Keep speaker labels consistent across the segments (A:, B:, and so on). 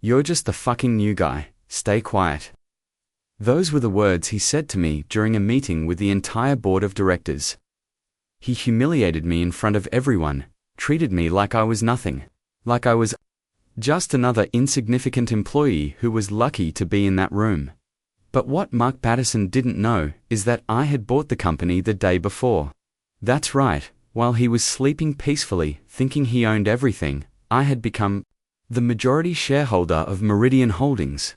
A: "You're just the fucking new guy. Stay quiet." Those were the words he said to me during a meeting with the entire board of directors. He humiliated me in front of everyone, treated me like I was nothing, like I was just another insignificant employee who was lucky to be in that room. But what Mark Patterson didn't know is that I had bought the company the day before. That's right, while he was sleeping peacefully, thinking he owned everything, I had become the majority shareholder of Meridian Holdings.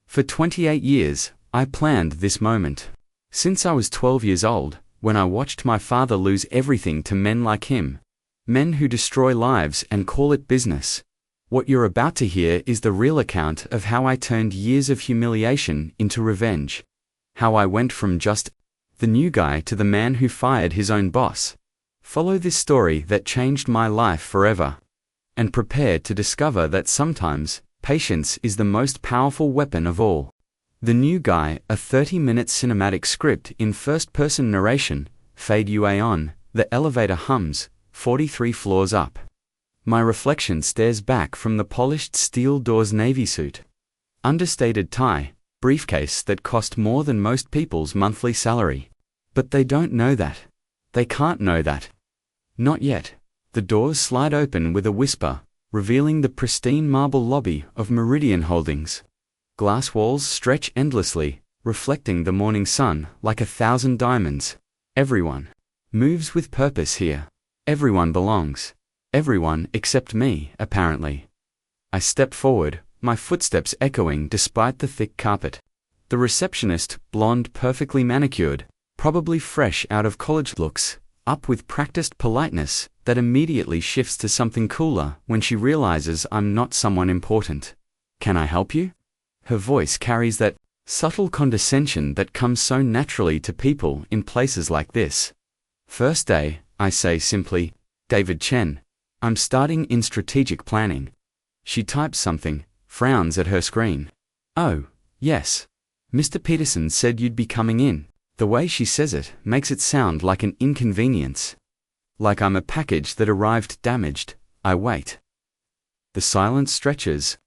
A: For 28 years, I planned this moment. Since I was 12 years old, when I watched my father lose everything to men like him. Men who destroy lives and call it business. What you're about to hear is the real account of how I turned years of humiliation into revenge. How I went from just the new guy to the man who fired his own boss. Follow this story that changed my life forever. And prepare to discover that sometimes, patience is the most powerful weapon of all. The New Guy, a 30-minute cinematic script in first-person narration, fade UA on, the elevator hums, 43 floors up. My reflection stares back from the polished steel doors navy suit. Understated tie, briefcase that cost more than most people's monthly salary. But they don't know that. They can't know that. Not yet. The doors slide open with a whisper, revealing the pristine marble lobby of Meridian Holdings. Glass walls stretch endlessly, reflecting the morning sun like 1,000 diamonds. Everyone moves with purpose here. Everyone belongs. Everyone except me, apparently. I step forward, my footsteps echoing despite the thick carpet. The receptionist, blonde, perfectly manicured, probably fresh out of college, looks up with practiced politeness that immediately shifts to something cooler when she realizes I'm not someone important. "Can I help you?" Her voice carries that subtle condescension that comes so naturally to people in places like this. "First day," I say simply. "David Chen. I'm starting in strategic planning." She types something, frowns at her screen. "Oh, yes. Mr. Peterson said you'd be coming in." The way she says it makes it sound like an inconvenience. Like I'm a package that arrived damaged. I wait. The silence stretches.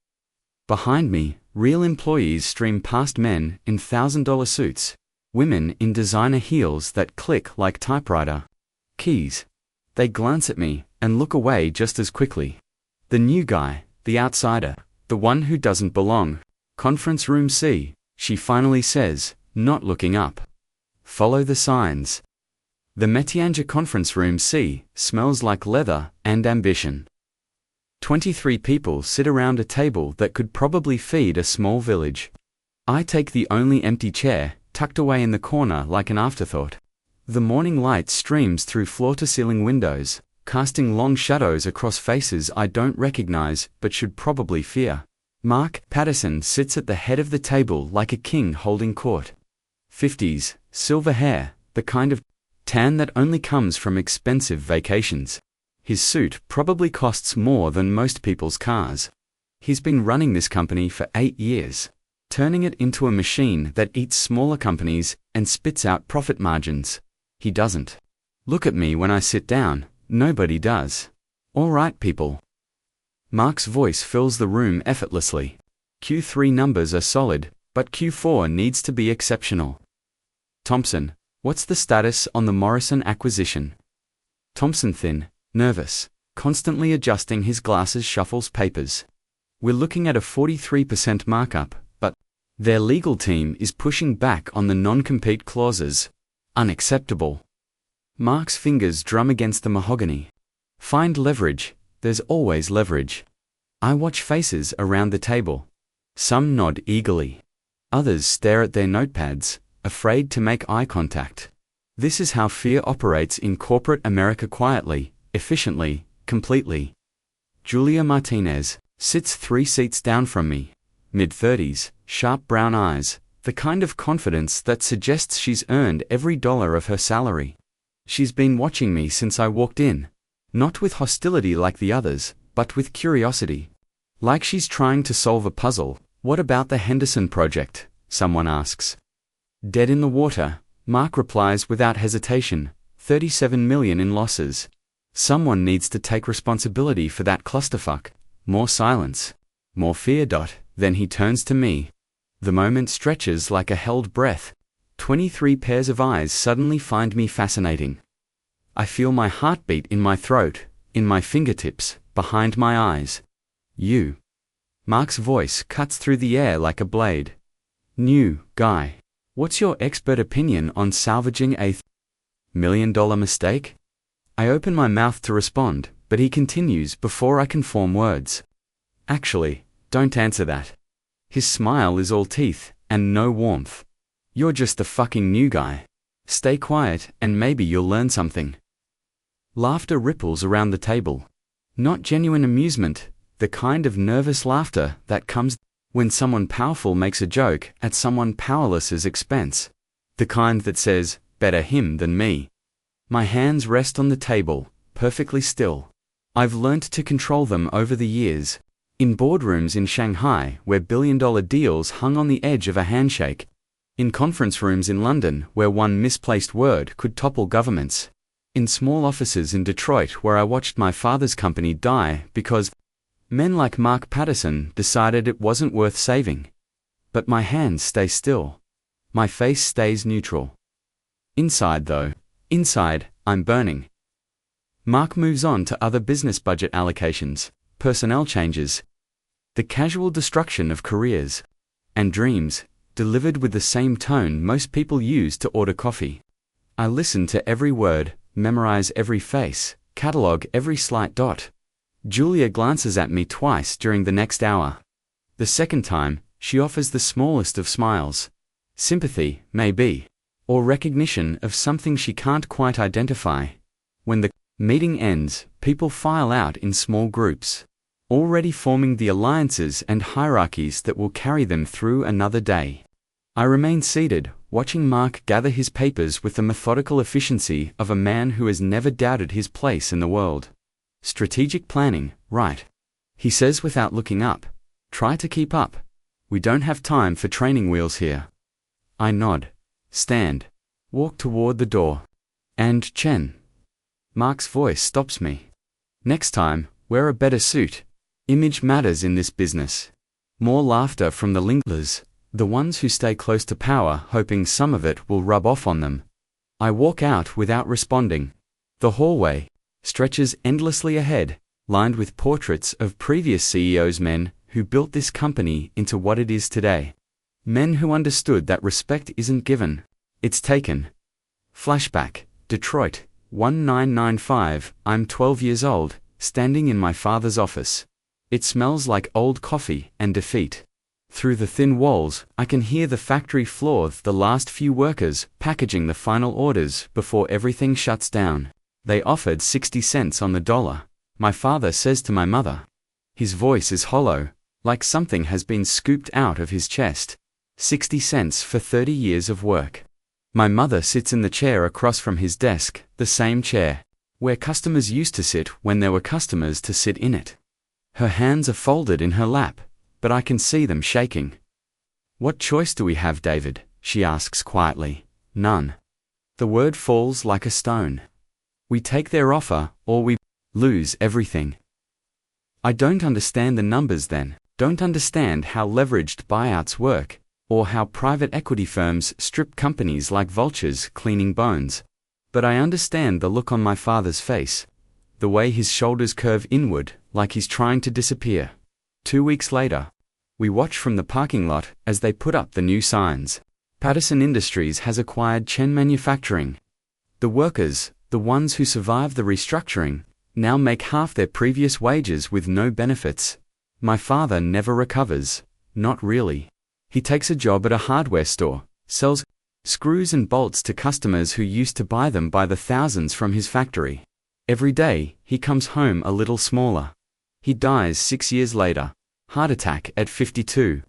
A: Behind me, real employees stream past, men in $1,000 suits, women in designer heels that click like typewriter keys. They glance at me and look away just as quickly. The new guy, the outsider, the one who doesn't belong. "Conference room C," she finally says, not looking up. Follow the signs. The Metianja Conference Room C smells like leather and ambition. 23 people sit around a table that could probably feed a small village. I take the only empty chair, tucked away in the corner like an afterthought. The morning light streams through floor-to-ceiling windows, casting long shadows across faces I don't recognize but should probably fear. Mark Patterson sits at the head of the table like a king holding court. 50s, silver hair, the kind of tan that only comes from expensive vacations. His suit probably costs more than most people's cars. He's been running this company for 8 years, turning it into a machine that eats smaller companies and spits out profit margins. He doesn't look at me when I sit down. Nobody does. "All right, people." Mark's voice fills the room effortlessly. Q3 numbers are solid, but Q4 needs to be exceptional. "Thompson, what's the status on the Morrison acquisition?" Thompson, thin, nervous, constantly adjusting his glasses, shuffles papers. "We're looking at a 43% markup, but their legal team is pushing back on the non-compete clauses. Unacceptable." Mark's fingers drum against the mahogany. "Find leverage. There's always leverage." I watch faces around the table. Some nod eagerly. Others stare at their notepads, afraid to make eye contact. This is how fear operates in corporate America, quietly, efficiently, completely. Julia Martinez sits 3 seats down from me. Mid-30s, sharp brown eyes, the kind of confidence that suggests she's earned every dollar of her salary. She's been watching me since I walked in. Not with hostility like the others, but with curiosity. Like she's trying to solve a puzzle. "What about the Henderson project?" someone asks. "Dead in the water," Mark replies without hesitation. 37 million in losses. "Someone needs to take responsibility for that clusterfuck." More silence. More fear. Then he turns to me. The moment stretches like a held breath. 23 pairs of eyes suddenly find me fascinating. I feel my heartbeat in my throat, in my fingertips, behind my eyes. You. Mark's voice cuts through the air like a blade. New guy. What's your expert opinion on salvaging a $1 million mistake? I open my mouth to respond, but he continues before I can form words. Actually, don't answer that. His smile is all teeth, and no warmth. You're just a fucking new guy. Stay quiet, and maybe you'll learn something. Laughter ripples around the table. Not genuine amusement, the kind of nervous laughter that comes when someone powerful makes a joke at someone powerless's expense. The kind that says, better him than me. My hands rest on the table, perfectly still. I've learnt to control them over the years. In boardrooms in Shanghai, where billion-dollar deals hung on the edge of a handshake. In conference rooms in London, where one misplaced word could topple governments. In small offices in Detroit, where I watched my father's company die because men like Mark Patterson decided it wasn't worth saving. But my hands stay still. My face stays neutral. Inside, though, I'm burning. Mark moves on to other business budget allocations, personnel changes, the casual destruction of careers and dreams, delivered with the same tone most people use to order coffee. I listen to every word, memorize every face, catalog every slight dot. Julia glances at me twice during the next hour. The second time, she offers the smallest of smiles. Sympathy, maybe, or recognition of something she can't quite identify. When the meeting ends, people file out in small groups, already forming the alliances and hierarchies that will carry them through another day. I remain seated, watching Mark gather his papers with the methodical efficiency of a man who has never doubted his place in the world. Strategic planning, right? He says without looking up. Try to keep up. We don't have time for training wheels here. I nod, stand, walk toward the door. And Chen. Mark's voice stops me. Next time, wear a better suit. Image matters in this business. More laughter from the linglers, the ones who stay close to power hoping some of it will rub off on them. I walk out without responding. The hallway stretches endlessly ahead, lined with portraits of previous CEOs, men who built this company into what it is today. Men who understood that respect isn't given, it's taken. Flashback, Detroit, 1995, I'm 12 years old, standing in my father's office. It smells like old coffee and defeat. Through the thin walls, I can hear the factory floor, the last few workers packaging the final orders before everything shuts down. They offered 60 cents on the dollar, my father says to my mother. His voice is hollow, like something has been scooped out of his chest. 60 cents for 30 years of work. My mother sits in the chair across from his desk, the same chair, where customers used to sit when there were customers to sit in it. Her hands are folded in her lap, but I can see them shaking. What choice do we have, David? She asks quietly. None. The word falls like a stone. We take their offer, or we lose everything. I don't understand the numbers then, don't understand how leveraged buyouts work, or how private equity firms strip companies like vultures cleaning bones. But I understand the look on my father's face, the way his shoulders curve inward, like he's trying to disappear. 2 weeks later, we watch from the parking lot as they put up the new signs. Patterson Industries has acquired Chen Manufacturing. The workers, the ones who survived the restructuring, now make half their previous wages with no benefits. My father never recovers, not really. He takes a job at a hardware store, sells screws and bolts to customers who used to buy them by the thousands from his factory. Every day, he comes home a little smaller. He dies 6 years later, heart attack at 52.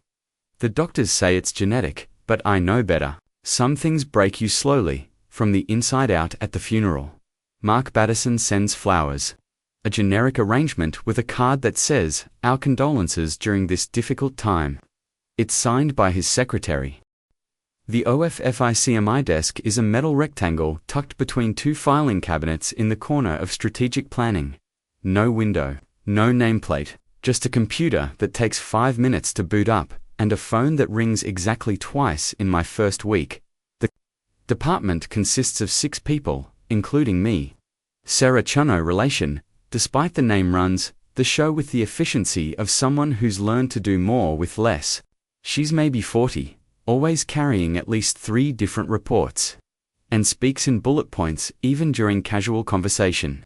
A: The doctors say it's genetic, but I know better. Some things break you slowly, from the inside out at the funeral. Mark Patterson sends flowers. A generic arrangement with a card that says, "Our condolences during this difficult time." It's signed by his secretary. The OFFICMI desk is a metal rectangle tucked between two filing cabinets in the corner of strategic planning. No window, no nameplate, Just a computer that takes 5 minutes to boot up, and a phone that rings exactly twice in my first week. The department consists of 6 people, including me. Sarah Chuno relation, despite the name runs the show with the efficiency of someone who's learned to do more with less. She's maybe 40, always carrying at least 3 different reports, and speaks in bullet points even during casual conversation.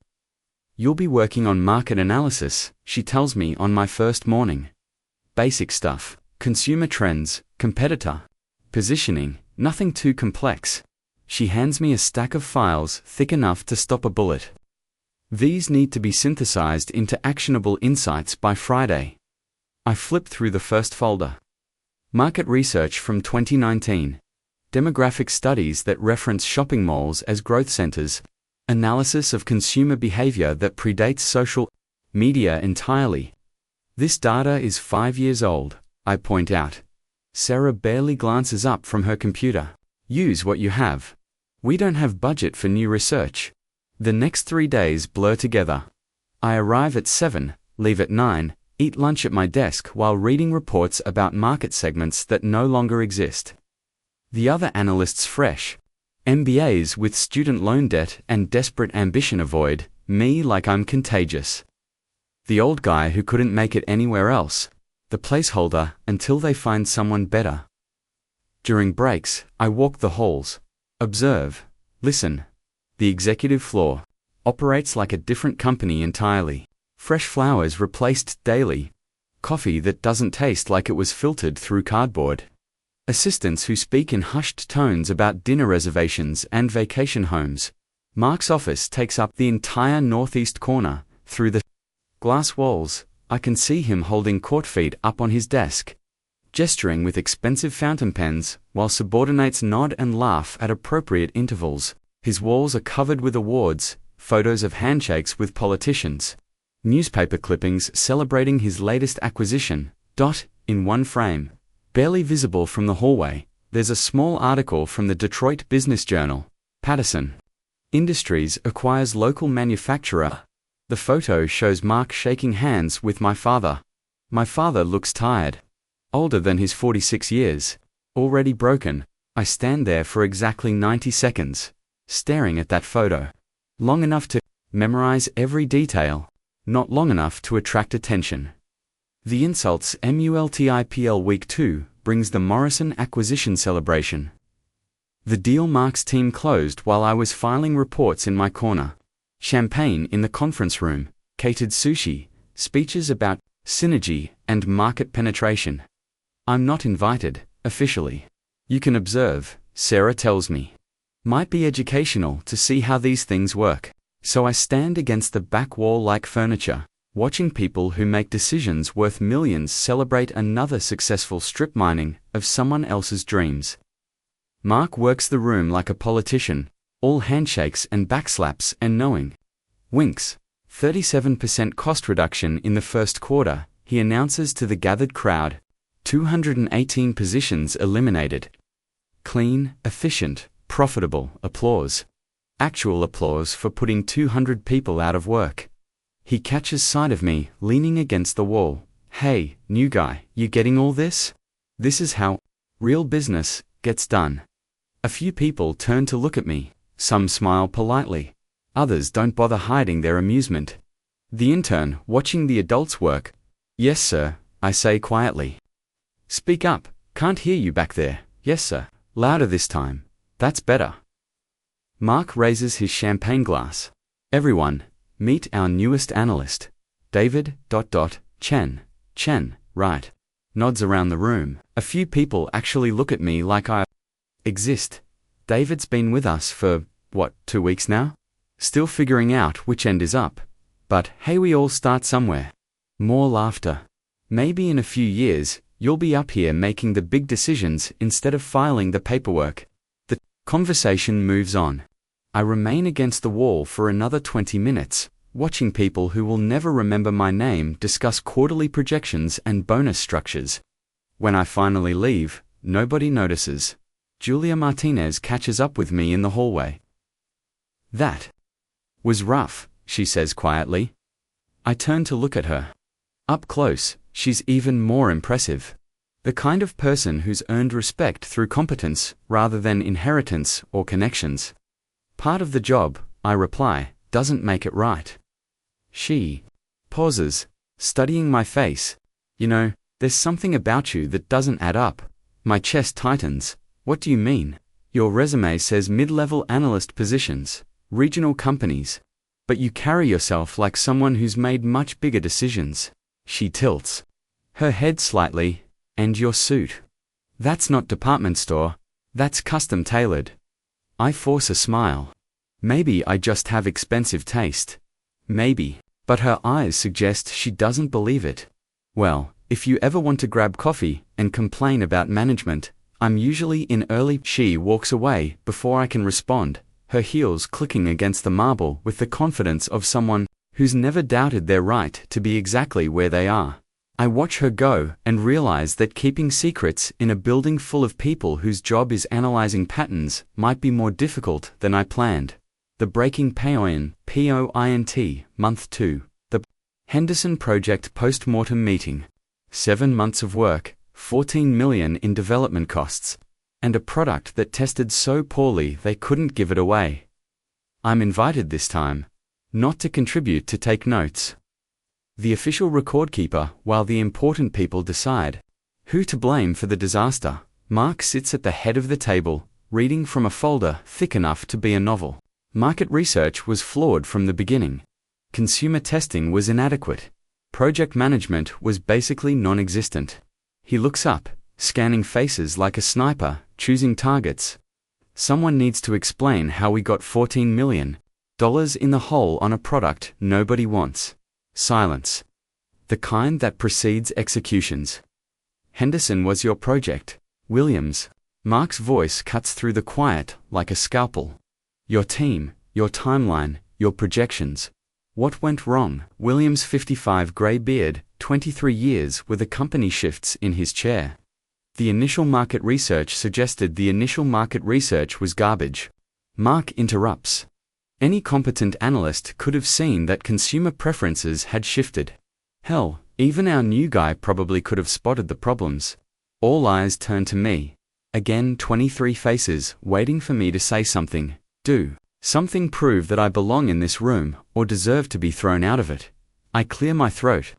A: You'll be working on market analysis, she tells me on my first morning. Basic stuff, consumer trends, competitor positioning, nothing too complex. She hands me a stack of files thick enough to stop a bullet. These need to be synthesized into actionable insights by Friday. I flip through the first folder. Market research from 2019. Demographic studies that reference shopping malls as growth centers. Analysis of consumer behavior that predates social media entirely. This data is 5 years old, I point out. Sarah barely glances up from her computer. Use what you have. We don't have budget for new research. The next 3 days blur together. I arrive at 7, leave at 9, eat lunch at my desk while reading reports about market segments that no longer exist. The other analysts fresh. MBAs with student loan debt and desperate ambition avoid me like I'm contagious. The old guy who couldn't make it anywhere else. The placeholder until they find someone better. During breaks, I walk the halls. Observe. Listen. The executive floor operates like a different company entirely. Fresh flowers replaced daily. Coffee that doesn't taste like it was filtered through cardboard. Assistants who speak in hushed tones about dinner reservations and vacation homes. Mark's office takes up the entire northeast corner. Through the glass walls, I can see him holding court feet up on his desk, gesturing with expensive fountain pens, while subordinates nod and laugh at appropriate intervals. His walls are covered with awards, photos of handshakes with politicians, newspaper clippings celebrating his latest acquisition. In one frame, barely visible from the hallway, there's a small article from the Detroit Business Journal. Patterson Industries acquires local manufacturer. The photo shows Mark shaking hands with my father. My father looks tired. Older than his 46 years. Already broken. I stand there for exactly 90 seconds, staring at that photo. Long enough to memorize every detail, not long enough to attract attention. The insults MULTIPL Week 2 brings the Morrison acquisition celebration. The deal Mark's team closed while I was filing reports in my corner. Champagne in the conference room, catered sushi, speeches about synergy and market penetration. I'm not invited, officially. You can observe, Sarah tells me. Might be educational to see how these things work. So I stand against the back wall like furniture, watching people who make decisions worth millions celebrate another successful strip mining of someone else's dreams. Mark works the room like a politician, all handshakes and backslaps and knowing. Winks. 37% cost reduction in the first quarter, he announces to the gathered crowd. 218 positions eliminated. Clean, efficient, profitable applause. Actual applause for putting 200 people out of work. He catches sight of me, leaning against the wall. Hey, new guy, you getting all this? This is how real business gets done. A few people turn to look at me. Some smile politely. Others don't bother hiding their amusement. The intern, watching the adults work. Yes, sir, I say quietly. Speak up, can't hear you back there. Yes, sir. Louder this time. That's better. Mark raises his champagne glass. Everyone, meet our newest analyst. David, Chen, right. Nods around the room. A few people actually look at me like I exist. David's been with us for, 2 weeks now? Still figuring out which end is up. But hey, we all start somewhere. More laughter. Maybe in a few years, you'll be up here making the big decisions instead of filing the paperwork. The conversation moves on. I remain against the wall for another 20 minutes, watching people who will never remember my name discuss quarterly projections and bonus structures. When I finally leave, nobody notices. Julia Martinez catches up with me in the hallway. That was rough, she says quietly. I turn to look at her. Up close, she's even more impressive. The kind of person who's earned respect through competence rather than inheritance or connections. Part of the job, I reply, doesn't make it right. She pauses, studying my face. You know, there's something about you that doesn't add up. My chest tightens. What do you mean? Your resume says mid-level analyst positions, regional companies. But you carry yourself like someone who's made much bigger decisions. She tilts her head slightly. And your suit? That's not department store. That's custom tailored. I force a smile. Maybe I just have expensive taste. Maybe. But her eyes suggest she doesn't believe it. Well, if you ever want to grab coffee and complain about management, I'm usually in early. She walks away before I can respond, her heels clicking against the marble with the confidence of someone who's never doubted their right to be exactly where they are. I watch her go and realize that keeping secrets in a building full of people whose job is analyzing patterns might be more difficult than I planned. The Breaking Point, POINT, Month 2. The Henderson Project Post-Mortem Meeting. 7 months of work, $14 million in development costs, and a product that tested so poorly they couldn't give it away. I'm invited this time, not to contribute, to take notes. The official record keeper, while the important people decide who to blame for the disaster. Mark sits at the head of the table, reading from a folder thick enough to be a novel. Market research was flawed from the beginning. Consumer testing was inadequate. Project management was basically non-existent. He looks up, scanning faces like a sniper, choosing targets. Someone needs to explain how we got $14 million in the hole on a product nobody wants. Silence. The kind that precedes executions. Henderson was your project. Williams. Mark's voice cuts through the quiet like a scalpel. Your team, your timeline, your projections. What went wrong? Williams, 55, grey beard, 23 years with a company, shifts in his chair. The initial market research suggested the initial market research was garbage. Mark interrupts. Any competent analyst could have seen that consumer preferences had shifted. Hell, even our new guy probably could have spotted the problems. All eyes turn to me. Again, 23 faces waiting for me to say something. Do something, prove that I belong in this room or deserve to be thrown out of it. I clear my throat.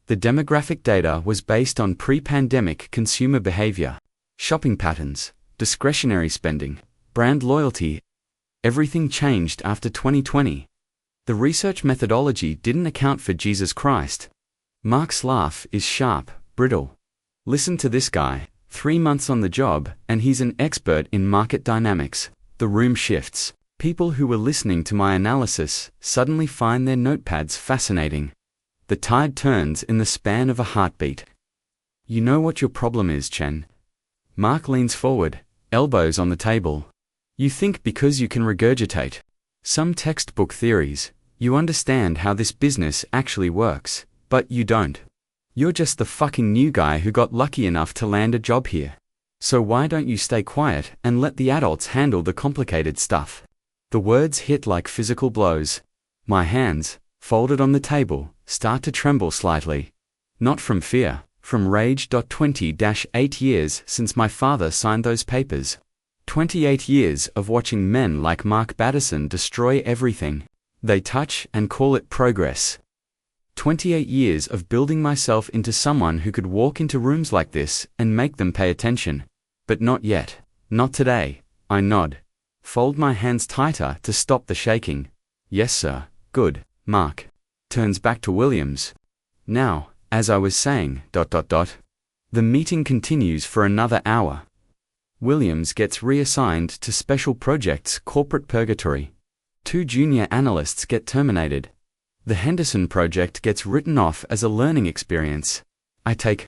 A: The demographic data was based on pre-pandemic consumer behavior, shopping patterns, discretionary spending, brand loyalty. Everything changed after 2020. The research methodology didn't account for Jesus Christ. Mark's laugh is sharp, brittle. Listen to this guy, 3 months on the job, and he's an expert in market dynamics. The room shifts. People who were listening to my analysis suddenly find their notepads fascinating. The tide turns in the span of a heartbeat. You know what your problem is, Chen? Mark leans forward, elbows on the table. You think because you can regurgitate some textbook theories, you understand how this business actually works, but you don't. You're just the fucking new guy who got lucky enough to land a job here. So why don't you stay quiet and let the adults handle the complicated stuff? The words hit like physical blows. My hands, folded on the table, start to tremble slightly. Not from fear, from rage. 20-8 years since my father signed those papers. 28 years of watching men like Mark Batterson destroy everything they touch and call it progress. 28 years of building myself into someone who could walk into rooms like this and make them pay attention. But not yet. Not today. I nod. Fold my hands tighter to stop the shaking. Yes, sir. Good. Mark turns back to Williams. Now, as I was saying, ... The meeting continues for another hour. Williams gets reassigned to special projects, corporate purgatory. 2 junior analysts get terminated. The Henderson project gets written off as a learning experience. I take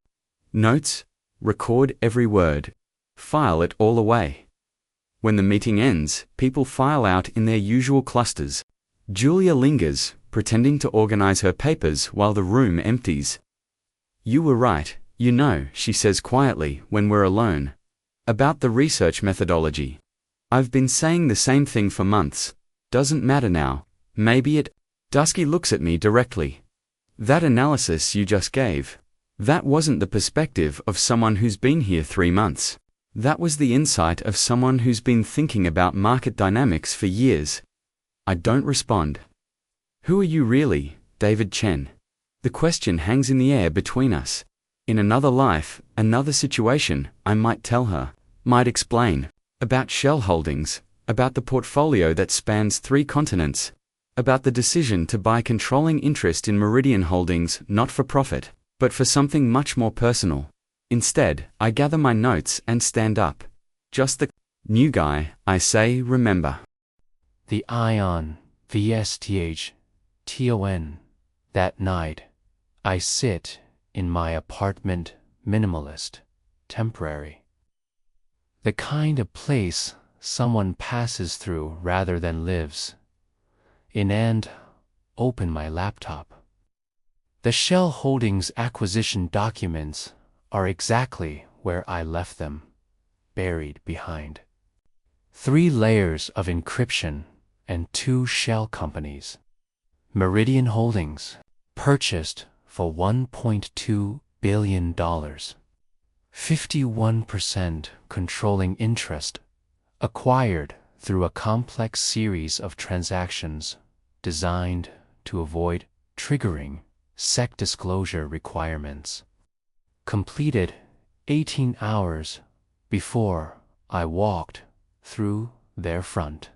A: notes, record every word, file it all away. When the meeting ends, people file out in their usual clusters. Julia lingers, pretending to organize her papers while the room empties. You were right, you know, she says quietly when we're alone. About the research methodology. I've been saying the same thing for months. Doesn't matter now. Maybe it. Dusky looks at me directly. That analysis you just gave, that wasn't the perspective of someone who's been here 3 months. That was the insight of someone who's been thinking about market dynamics for years. I don't respond. Who are you really, David Chen? The question hangs in the air between us. In another life, another situation, I might tell her, might explain, about Shell Holdings, about the portfolio that spans 3 continents, about the decision to buy controlling interest in Meridian Holdings not for profit, but for something much more personal. Instead, I gather my notes and stand up. Just the new guy, I say, remember.
B: The ion, VSTH-TON. That night, I sit in my apartment, minimalist, temporary. The kind of place someone passes through rather than lives in, and open my laptop. The Shell Holdings acquisition documents are exactly where I left them, buried behind 3 layers of encryption and 2 shell companies. Meridian Holdings, purchased for $1.2 billion. 51% controlling interest, acquired through a complex series of transactions designed to avoid triggering SEC disclosure requirements. Completed 18 hours before I walked through their front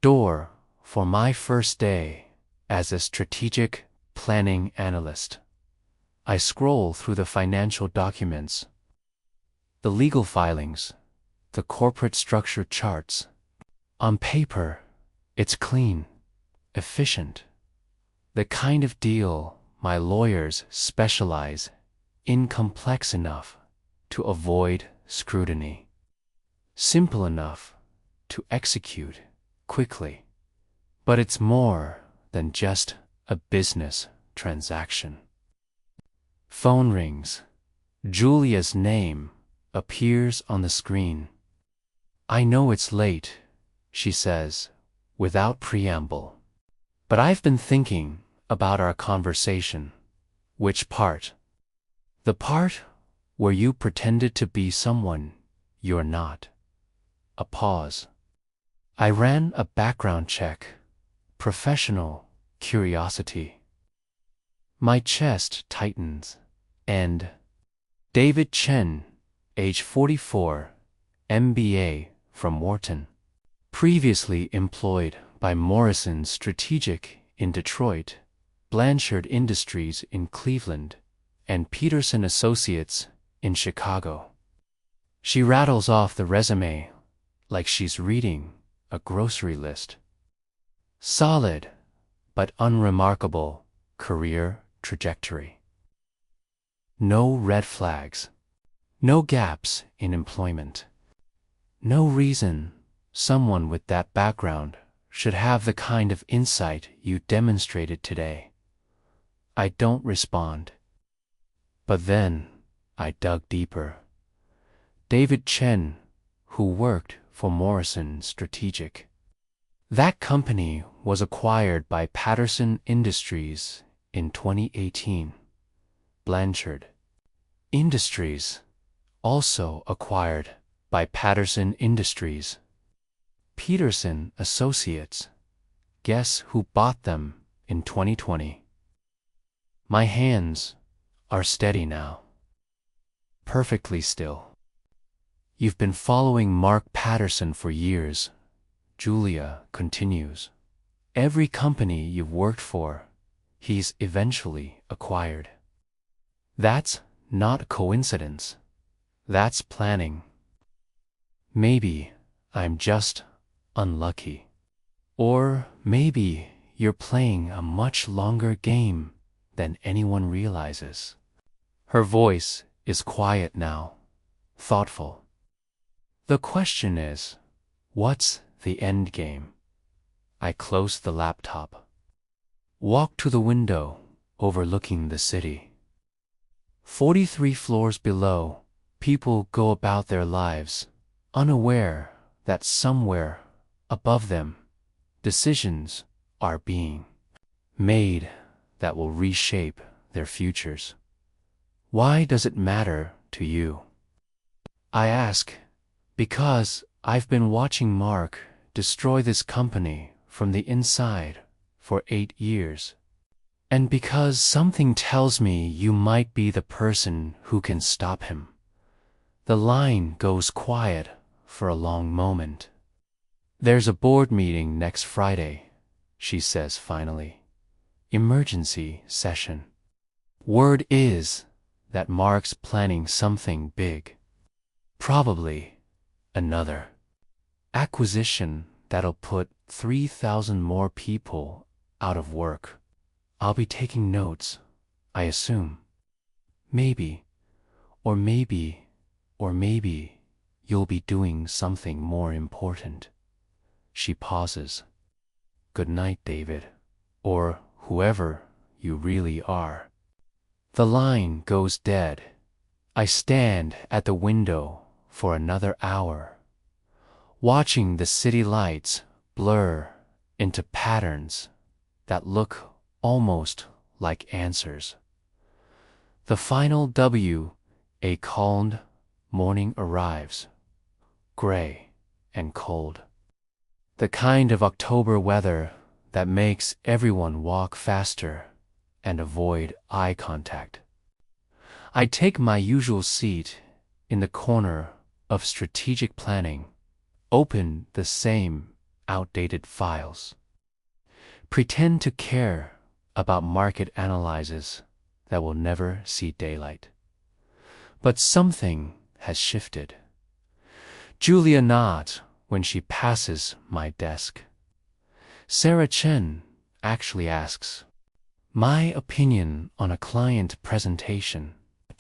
B: door for my first day as a strategic planning analyst. I scroll through the financial documents, the legal filings, the corporate structure charts. On paper, it's clean, efficient, the kind of deal my lawyers specialize in, complex enough to avoid scrutiny, simple enough to execute quickly. But it's more than just a business transaction. Phone rings. Julia's name appears on the screen. I know it's late, she says, without preamble. But I've been thinking about our conversation. Which part? The part where you pretended to be someone you're not. A pause. I ran a background check. Professional curiosity. My chest tightens, and David Chen, age 44, MBA from Wharton. Previously employed by Morrison Strategic in Detroit, Blanchard Industries in Cleveland, and Peterson Associates in Chicago. She rattles off the resume like she's reading a grocery list. Solid, but unremarkable career trajectory. No red flags. No gaps in employment. No reason someone with that background should have the kind of insight you demonstrated today. I don't respond. But then I dug deeper. David Chen, who worked for Morrison Strategic. That company was acquired by Patterson Industries in 2018. Blanchard Industries, also acquired by Patterson Industries. Peterson Associates. Guess who bought them in 2020? My hands are steady now. Perfectly still. You've been following Mark Patterson for years, Julia continues. Every company you've worked for, he's eventually acquired. That's not a coincidence. That's planning. Maybe I'm just unlucky. Or maybe you're playing a much longer game than anyone realizes. Her voice is quiet now, thoughtful. The question is, what's the end game? I close the laptop. Walk to the window overlooking the city. 43 floors below, people go about their lives, unaware that somewhere above them, decisions are being made that will reshape their futures. Why does it matter to you? I ask, because I've been watching Mark destroy this company from the inside for 8 years. And because something tells me you might be the person who can stop him. The line goes quiet for a long moment. There's a board meeting next Friday, she says finally. Emergency session. Word is that Mark's planning something big. Probably another acquisition that'll put 3,000 more people out of work. I'll be taking notes, I assume. Maybe, or maybe you'll be doing something more important. She pauses. Good night, David, or whoever you really are. The line goes dead. I stand at the window for another hour, watching the city lights blur into patterns that look almost like answers. The final W, a calmed morning arrives, gray and cold. The kind of October weather that makes everyone walk faster and avoid eye contact. I take my usual seat in the corner of strategic planning, open the same outdated files, pretend to care about market analyses that will never see daylight. But something has shifted. Julia nods when she passes my desk. Sarah Chen actually asks my opinion on a client presentation.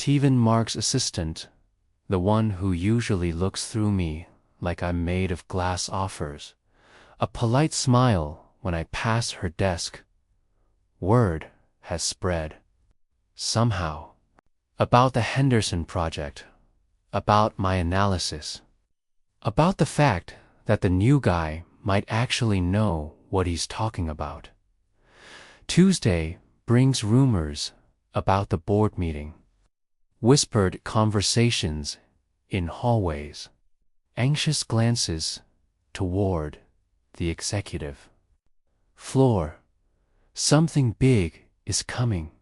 B: Even Mark's assistant, the one who usually looks through me like I'm made of glass, offers a polite smile when I pass her desk. Word has spread, somehow, about the Henderson project, about my analysis, about the fact that the new guy might actually know what he's talking about. Tuesday brings rumors about the board meeting, whispered conversations in hallways, anxious glances toward the executive floor. Something big is coming,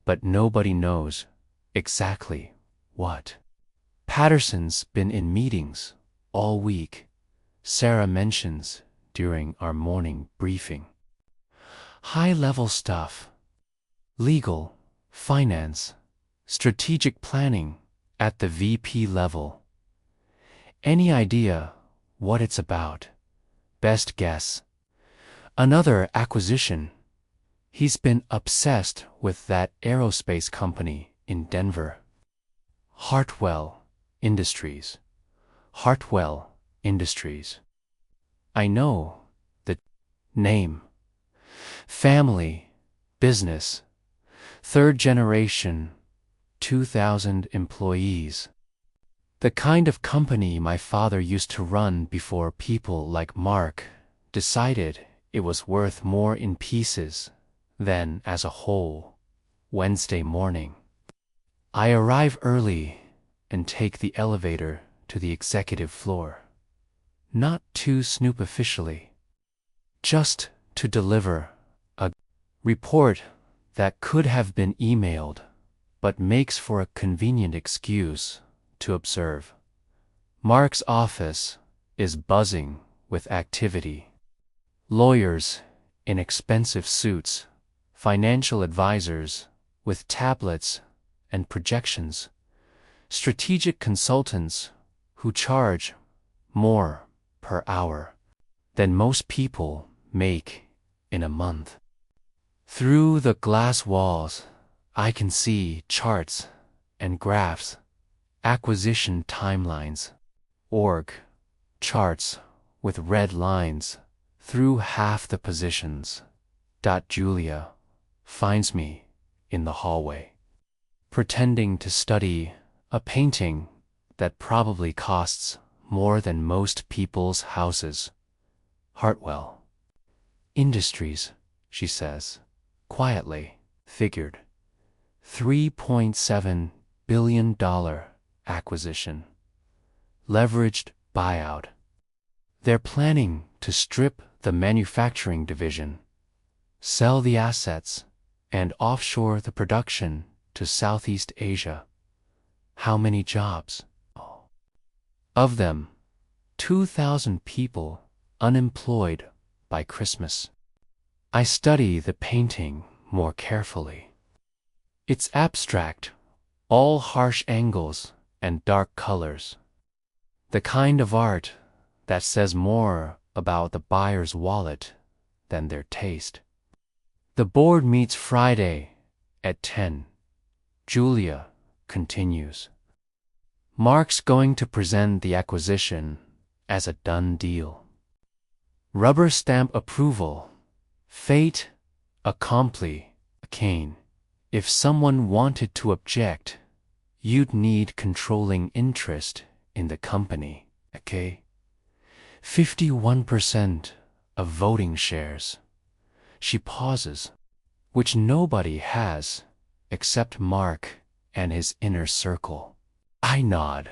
B: but nobody knows exactly what. Patterson's been in meetings all week, Sarah mentions during our morning briefing. High-level stuff, legal, finance, strategic planning at the VP level. Any idea what it's about? Best guess. Another acquisition. He's been obsessed with that aerospace company in Denver. Hartwell Industries. Hartwell Industries. I know the name. Family, business, third generation, 2,000 employees. The kind of company my father used to run before people like Mark decided it was worth more in pieces than as a whole. Wednesday morning. I arrive early and take the elevator to the executive floor. Not to snoop officially, just to deliver a report that could have been emailed, but makes for a convenient excuse to observe. Mark's office is buzzing with activity. Lawyers in expensive suits, financial advisors with tablets and projections, strategic consultants who charge more per hour than most people make in a month. Through the glass walls, I can see charts and graphs, acquisition timelines, org charts with red lines through half the positions. Julia finds me in the hallway, pretending to study a painting that probably costs more than most people's houses. Hartwell Industries, she says. quietly figured $3.7 billion acquisition, leveraged buyout. They're planning to strip the manufacturing division, sell the assets, and offshore the production to Southeast Asia. How many jobs? Of them, 2,000 people unemployed by Christmas. I study the painting more carefully. It's abstract, all harsh angles and dark colors. The kind of art that says more about the buyer's wallet than their taste. The board meets Friday at 10. Julia continues. Mark's going to present the acquisition as a done deal. Rubber stamp approval. Fait accompli, Kane. If someone wanted to object, you'd need controlling interest in the company, okay? 51% of voting shares. She pauses, which nobody has except Mark and his inner circle. I nod,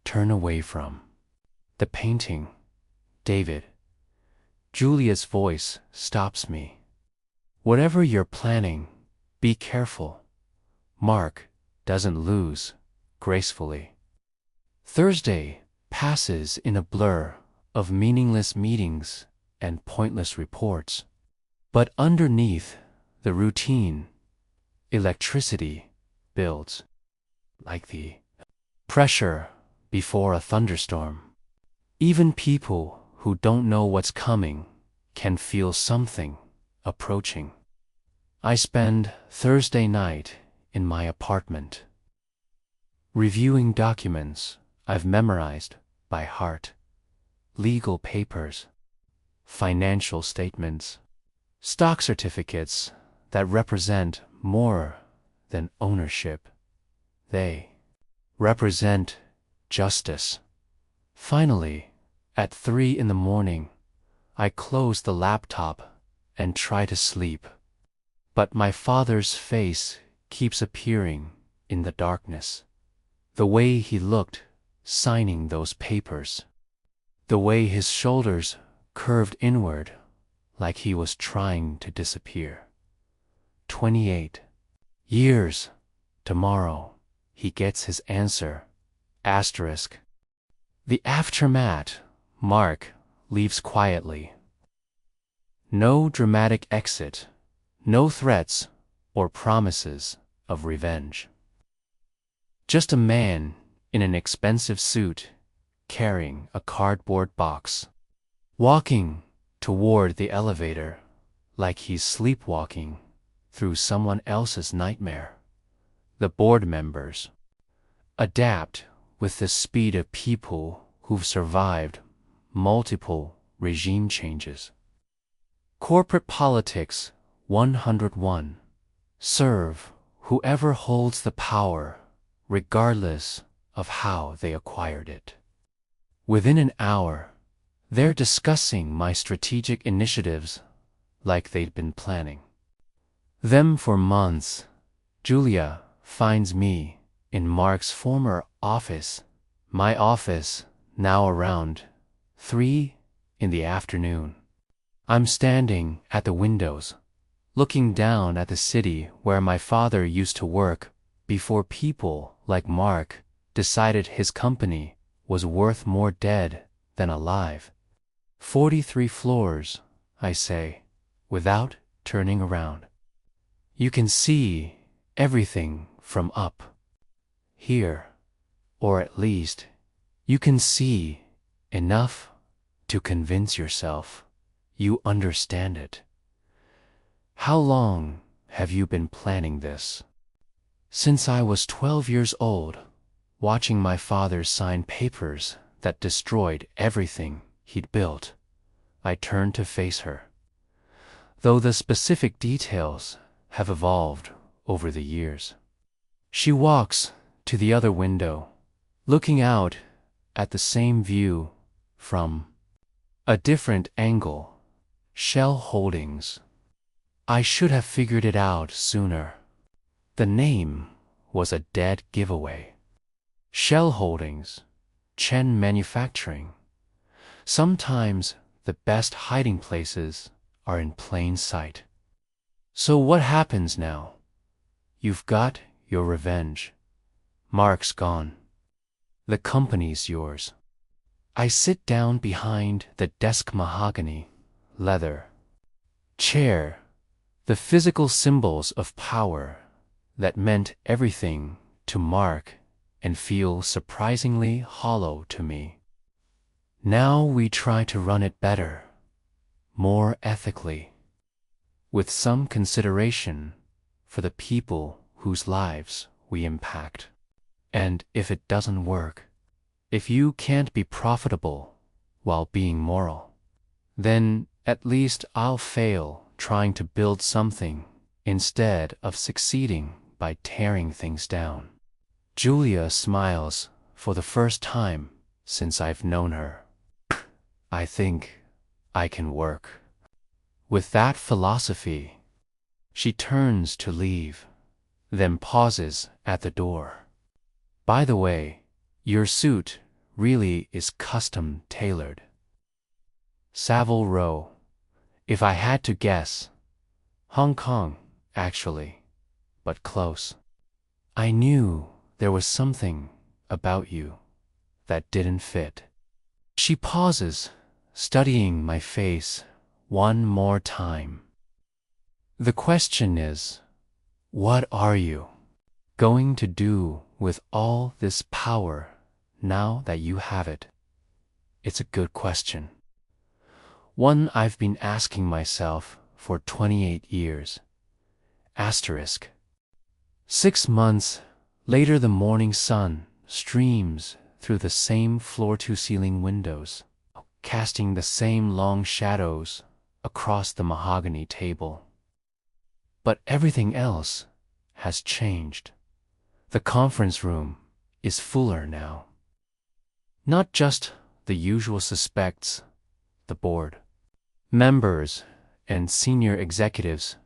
B: turn away from the painting. David. Julia's voice stops me. Whatever you're planning, be careful. Mark doesn't lose gracefully. Thursday passes in a blur of meaningless meetings and pointless reports. But underneath the routine, electricity builds, like the pressure before a thunderstorm. Even people who don't know what's coming can feel something approaching. I spend Thursday night in my apartment, reviewing documents I've memorized by heart, legal papers, financial statements, stock certificates that represent more than ownership. They represent justice. Finally, at 3 in the morning, I close the laptop and try to sleep. But my father's face keeps appearing in the darkness. The way he looked signing those papers. The way his shoulders curved inward like he was trying to disappear. 28 years. Tomorrow, he gets his answer. Asterisk. The aftermath. Mark leaves quietly. No dramatic exit, no threats or promises of revenge. Just a man in an expensive suit carrying a cardboard box, walking toward the elevator like he's sleepwalking through someone else's nightmare. The board members adapt with the speed of people who've survived multiple regime changes. Corporate politics 101. Serve whoever holds the power, regardless of how they acquired it. Within an hour, they're discussing my strategic initiatives like they'd been planning them for months. Julia finds me in Mark's former office, my office, now around 3 in the afternoon. I'm standing at the windows, looking down at the city where my father used to work before people like Mark decided his company was worth more dead than alive. 43 floors, I say, without turning around. You can see everything from up here, or at least you can see enough to convince yourself you understand it. How long have you been planning this? Since I was 12 years old, watching my father sign papers that destroyed everything he'd built. I turned to face her. Though the specific details have evolved over the years. She walks to the other window, looking out at the same view from a different angle. Shell Holdings. I should have figured it out sooner. The name was a dead giveaway. Shell Holdings, Chen Manufacturing. Sometimes the best hiding places are in plain sight. So what happens now? You've got your revenge. Mark's gone. The company's yours. I sit down behind the desk mahogany, leather, chair, the physical symbols of power that meant everything to Mark and feel surprisingly hollow to me. Now we try to run it better, more ethically, with some consideration for the people whose lives we impact. And if it doesn't work, if you can't be profitable while being moral, then at least I'll fail trying to build something instead of succeeding by tearing things down. Julia smiles for the first time since I've known her. I think I can work. With that philosophy, she turns to leave, then pauses at the door. By the way, your suit really is custom tailored. Savile Row. If I had to guess, Hong Kong, actually, but close. I knew there was something about you that didn't fit. She pauses, studying my face one more time. The question is, what are you going to do with all this power now that you have it? It's a good question. One I've been asking myself for 28 years. Asterisk. 6 months later, the morning sun streams through the same floor-to-ceiling windows, casting the same long shadows across the mahogany table. But everything else has changed. The conference room is fuller now. Not just the usual suspects, the board, members, and senior executives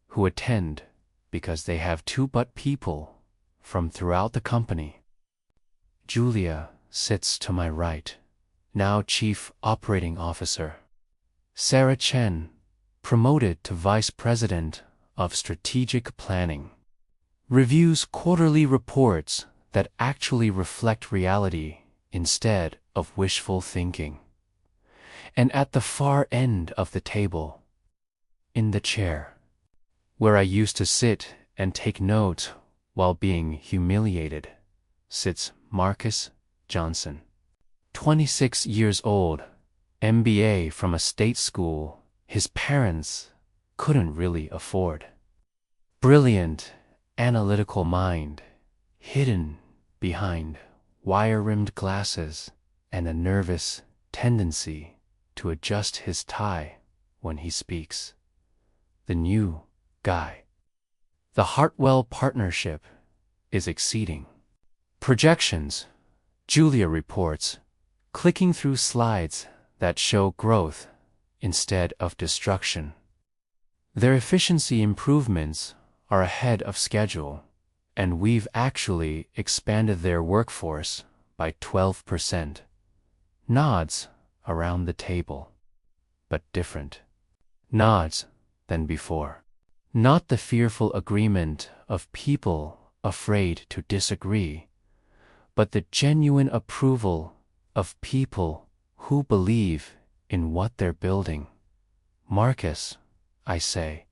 B: who attend because they have to, but people from throughout the company. Julia sits to my right, now Chief Operating Officer. Sarah Chen, promoted to Vice President of Strategic Planning, reviews quarterly reports that actually reflect reality instead of wishful thinking. And at the far end of the table, in the chair, where I used to sit and take notes while being humiliated, sits Marcus Johnson. 26 years old, MBA from a state school his parents couldn't really afford. Brilliant, analytical mind, hidden behind wire-rimmed glasses and a nervous tendency to adjust his tie when he speaks. The new guy. The Hartwell partnership is exceeding projections, Julia reports, clicking through slides that show growth instead of destruction. Their efficiency improvements are ahead of schedule, and we've actually expanded their workforce by 12%. Nods around the table, but different nods than before. Not the fearful agreement of people afraid to disagree, but the genuine approval of people who believe in what they're building. Marcus, I say,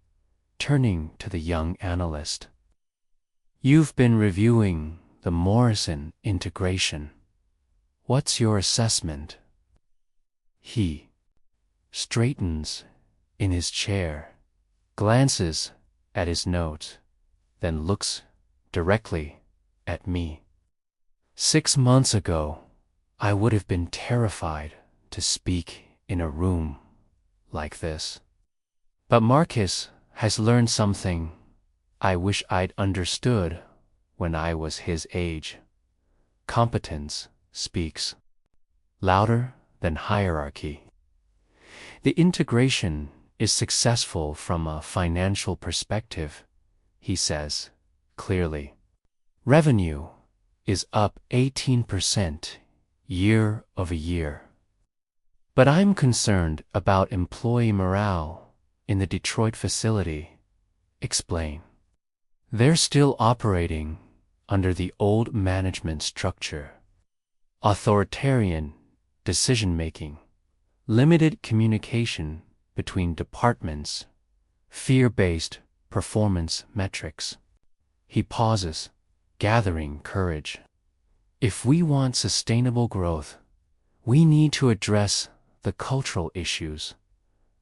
B: turning to the young analyst. You've been reviewing the Morrison integration. What's your assessment? He straightens in his chair, glances at his notes, then looks directly at me. 6 months ago, I would have been terrified to speak in a room like this. But Marcus has learned something I wish I'd understood when I was his age. Competence speaks louder than hierarchy. The integration is successful from a financial perspective, he says, clearly. Revenue is up 18% year-over-year. But I'm concerned about employee morale in the Detroit facility. Explain. They're still operating under the old management structure. Authoritarian decision-making, limited communication between departments, fear-based performance metrics. He pauses, gathering courage. If we want sustainable growth, we need to address the cultural issues,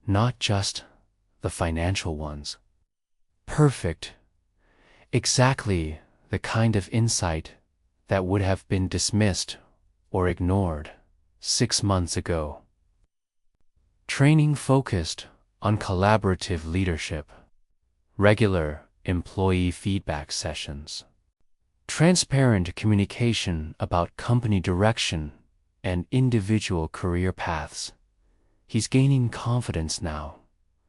B: not just the financial ones. Perfect. Exactly the kind of insight that would have been dismissed or ignored 6 months ago. Training focused on collaborative leadership, regular employee feedback sessions, transparent communication about company direction and individual career paths. He's gaining confidence now,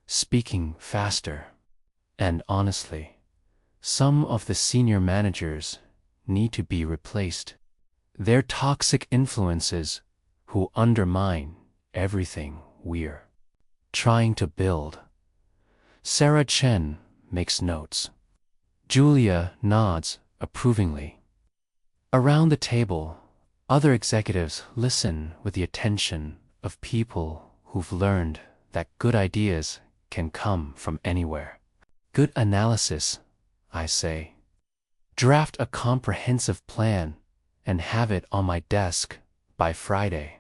B: speaking faster. And honestly, some of the senior managers need to be replaced. They're toxic influences who undermine everything we're trying to build. Sarah Chen makes notes. Julia nods approvingly. Around the table, other executives listen with the attention of people who've learned that good ideas can come from anywhere. Good analysis, I say. Draft a comprehensive plan and have it on my desk by Friday.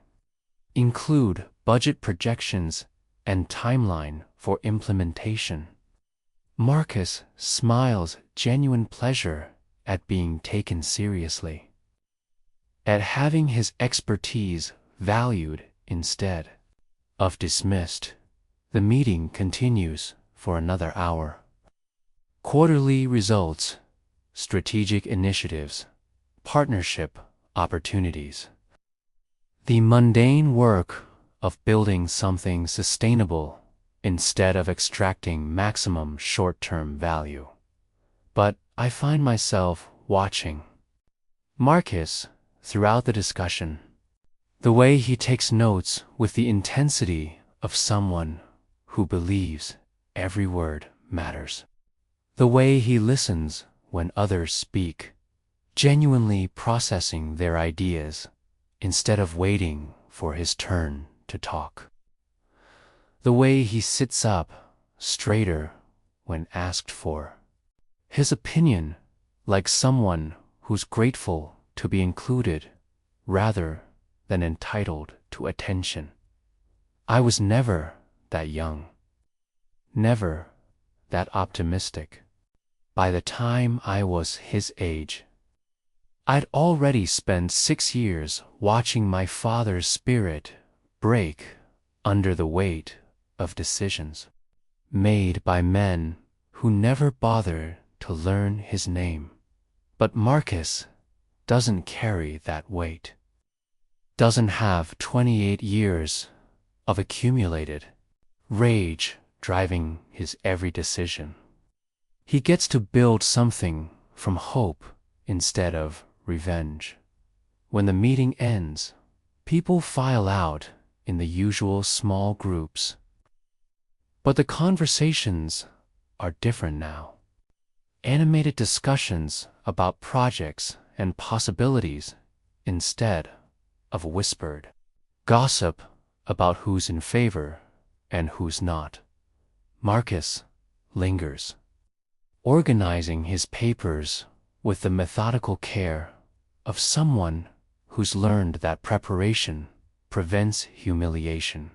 B: Include budget projections and timeline for implementation. Marcus smiles genuine pleasure at being taken seriously, at having his expertise valued instead of dismissed. The meeting continues for another hour. Quarterly results, strategic initiatives, partnership opportunities. The mundane work of building something sustainable instead of extracting maximum short-term value. But I find myself watching Marcus throughout the discussion. The way he takes notes with the intensity of someone who believes every word matters. The way he listens when others speak, genuinely processing their ideas instead of waiting for his turn to talk. The way he sits up straighter when asked for. His opinion like someone who's grateful to be included rather than entitled to attention. I was never that young, never that optimistic. By the time I was his age, I'd already spent 6 years watching my father's spirit break under the weight of decisions made by men who never bothered to learn his name. But Marcus doesn't carry that weight, doesn't have 28 years of accumulated rage driving his every decision. He gets to build something from hope instead of revenge. When the meeting ends, people file out in the usual small groups. But the conversations are different now. Animated discussions about projects and possibilities instead of whispered gossip about who's in favor and who's not. Marcus lingers, organizing his papers with the methodical care of someone who's learned that preparation prevents humiliation.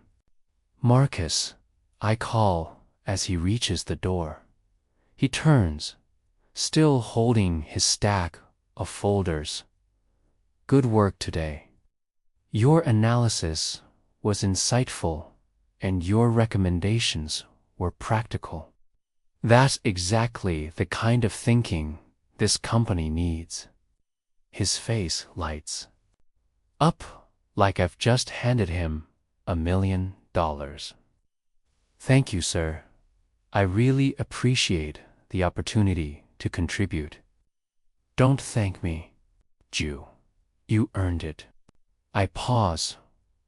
B: Marcus, I call as he reaches the door. He turns, still holding his stack of folders. Good work today. Your analysis was insightful and your recommendations were practical. That's exactly the kind of thinking this company needs. His face lights up like I've just handed him $1 million. Thank you, sir. I really appreciate the opportunity to contribute. Don't thank me, Jew. You earned it. I pause,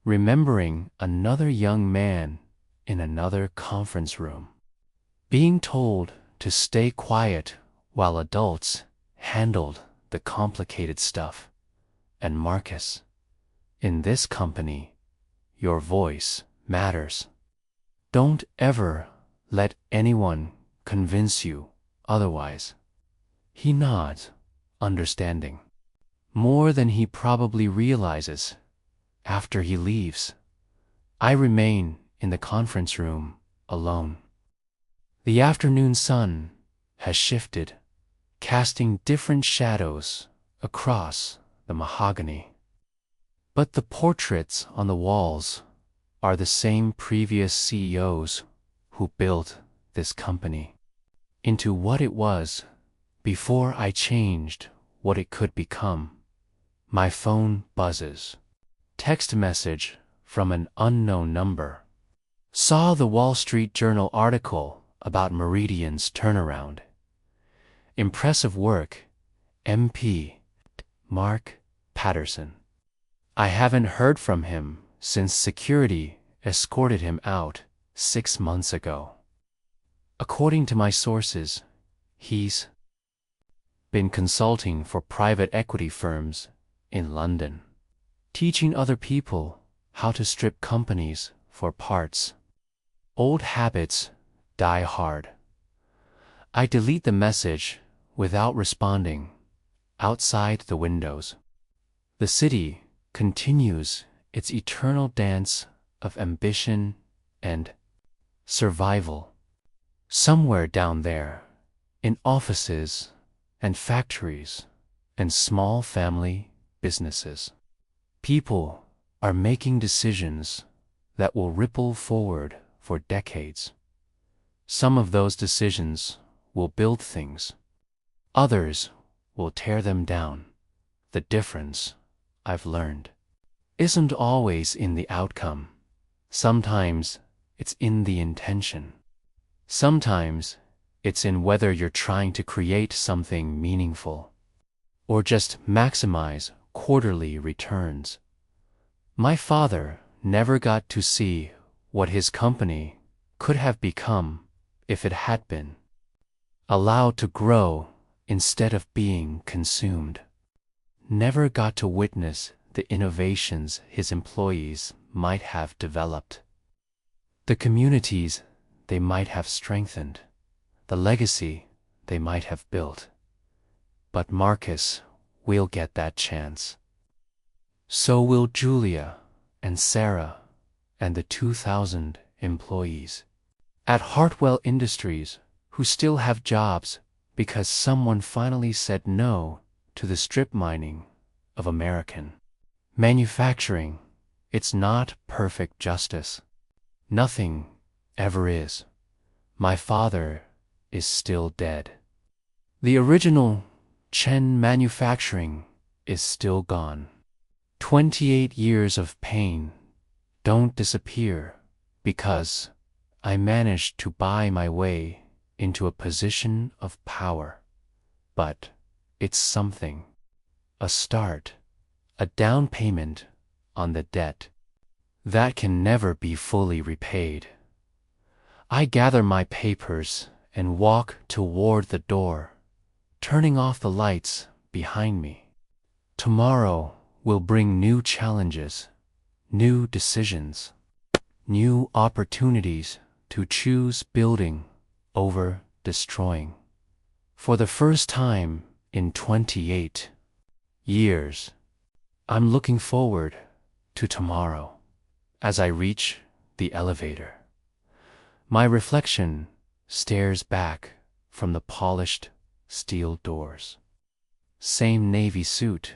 B: remembering another young man in another conference room, being told to stay quiet while adults handled the complicated stuff. And Marcus, in this company, your voice matters. Don't ever let anyone convince you otherwise. He nods, understanding, more than he probably realizes. After he leaves, I remain in the conference room alone. The afternoon sun has shifted, casting different shadows across the mahogany. But the portraits on the walls are the same previous CEOs who built this company into what it was before I changed what it could become. My phone buzzes. Text message from an unknown number. Saw the Wall Street Journal article about Meridian's turnaround. Impressive work, MP. Mark Patterson. I haven't heard from him since security escorted him out 6 months ago. According to my sources, he's been consulting for private equity firms in London, teaching other people how to strip companies for parts. Old habits die hard. I delete the message without responding. Outside the windows, the city continues its eternal dance of ambition and survival. Somewhere down there, in offices and factories and small family businesses, people are making decisions that will ripple forward for decades. Some of those decisions will build things. Others will tear them down. The difference, I've learned, isn't always in the outcome. Sometimes it's in the intention. Sometimes it's in whether you're trying to create something meaningful or just maximize quarterly returns. My father never got to see what his company could have become if it had been allowed to grow instead of being consumed. Never got to witness the innovations his employees might have developed, the communities they might have strengthened, the legacy they might have built. But Marcus will get that chance. So will Julia and Sarah and the 2,000 employees at Hartwell Industries who still have jobs because someone finally said no to the strip mining of American manufacturing. It's not perfect justice. Nothing ever is. My father is still dead. The original Chen Manufacturing is still gone. 28 years of pain don't disappear because I managed to buy my way into a position of power. But it's something, a start, a down payment on the debt that can never be fully repaid. I gather my papers and walk toward the door, turning off the lights behind me. Tomorrow will bring new challenges, new decisions, new opportunities to choose building over destroying. For the first time in 28 years, I'm looking forward to tomorrow. As I reach the elevator, my reflection stares back from the polished steel doors. Same navy suit,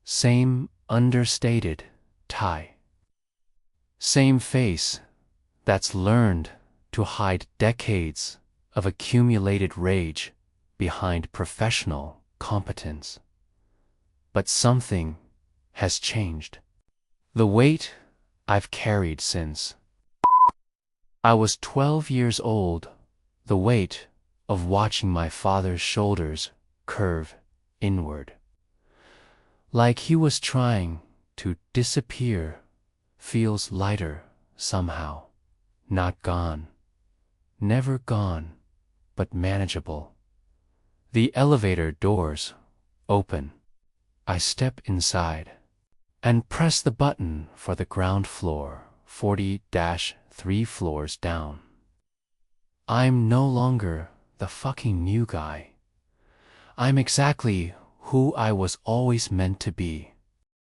B: same understated tie. Same face that's learned to hide decades of accumulated rage behind professional competence. But something has changed. The weight I've carried since I was 12 years old, the weight of watching my father's shoulders curve inward, like he was trying to disappear, feels lighter somehow. Not gone, never gone, but manageable. The elevator doors open. I step inside and press the button for the ground floor, 40-3 floors down. I'm no longer the fucking new guy. I'm exactly who I was always meant to be.